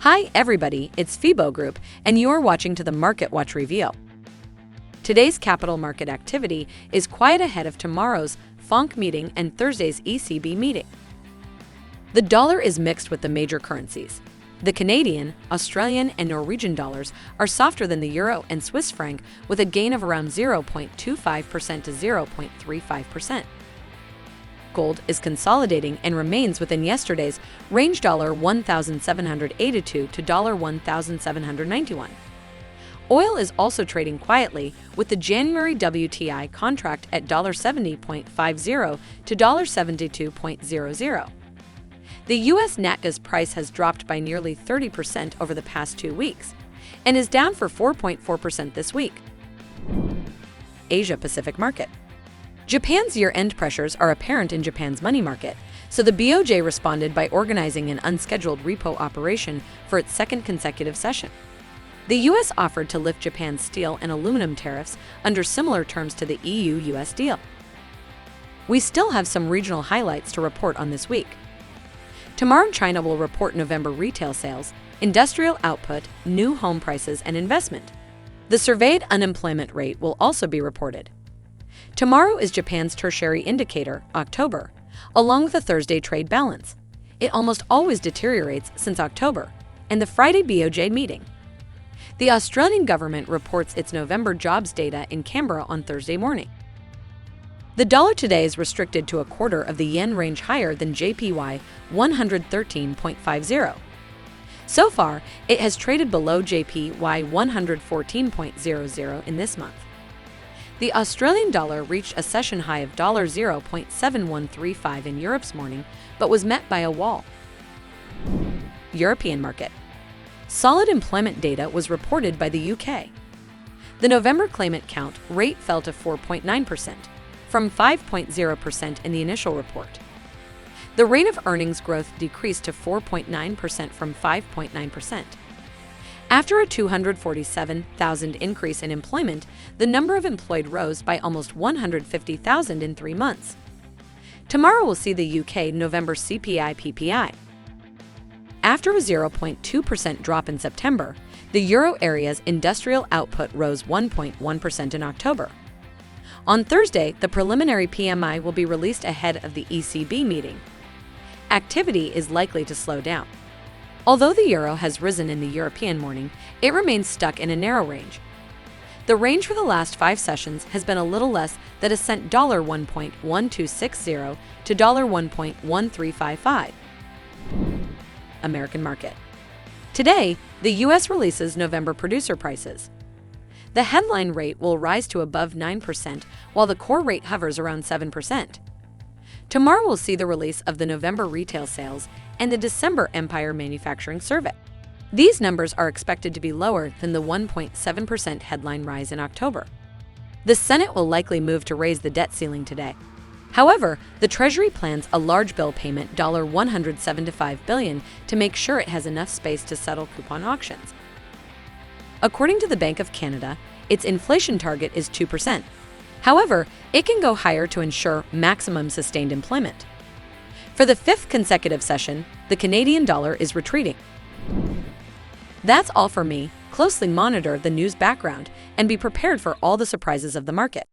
Hi everybody, it's FIBO Group, and you're watching to the Market Watch Review. Today's capital market activity is quiet ahead of tomorrow's FOMC meeting and Thursday's ECB meeting. The dollar is mixed with the major currencies. The Canadian, Australian, and Norwegian dollars are softer than the euro and Swiss franc, with a gain of around 0.25% to 0.35%. Gold is consolidating and remains within yesterday's range $1,782 to $1,791. Oil is also trading quietly, with the January WTI contract at $70.50 to $72.00. The U.S. natgas price has dropped by nearly 30% over the past 2 weeks and is down for 4.4% this week. Asia-Pacific market. Japan's year-end pressures are apparent in Japan's money market, so the BOJ responded by organizing an unscheduled repo operation for its second consecutive session. The U.S. offered to lift Japan's steel and aluminum tariffs under similar terms to the EU-US deal. We still have some regional highlights to report on this week. Tomorrow, China will report November retail sales, industrial output, new home prices, and investment. The surveyed unemployment rate will also be reported. Tomorrow is Japan's tertiary indicator, October, along with a Thursday trade balance. It almost always deteriorates since October, and the Friday BOJ meeting. The Australian government reports its November jobs data in Canberra on Thursday morning. The dollar today is restricted to a quarter of the yen range higher than JPY 113.50. So far, it has traded below JPY 114.00 in this month. The Australian dollar reached a session high of $0.7135 in Europe's morning, but was met by a wall. European market. Solid employment data was reported by the UK. The November claimant count rate fell to 4.9%, from 5.0% in the initial report. The rate of earnings growth decreased to 4.9% from 5.9%. After a 247,000 increase in employment, the number of employed rose by almost 150,000 in 3 months. Tomorrow we'll see the UK November CPI PPI. After a 0.2% drop in September, the euro area's industrial output rose 1.1% in October. On Thursday, the preliminary PMI will be released ahead of the ECB meeting. Activity is likely to slow down. Although the euro has risen in the European morning, it remains stuck in a narrow range. The range for the last 5 sessions has been a little less than a cent, $1.1260 to $1.1355. American market. Today, the U.S. releases November producer prices. The headline rate will rise to above 9%, while the core rate hovers around 7%. Tomorrow we'll see the release of the November retail sales and the December Empire Manufacturing Survey. These numbers are expected to be lower than the 1.7% headline rise in October. The Senate will likely move to raise the debt ceiling today. However, the Treasury plans a large bill payment, $175 billion, to make sure it has enough space to settle coupon auctions. According to the Bank of Canada, its inflation target is 2%. However, it can go higher to ensure maximum sustained employment. For the 5th consecutive session, the Canadian dollar is retreating. That's all for me. Closely monitor the news background and be prepared for all the surprises of the market.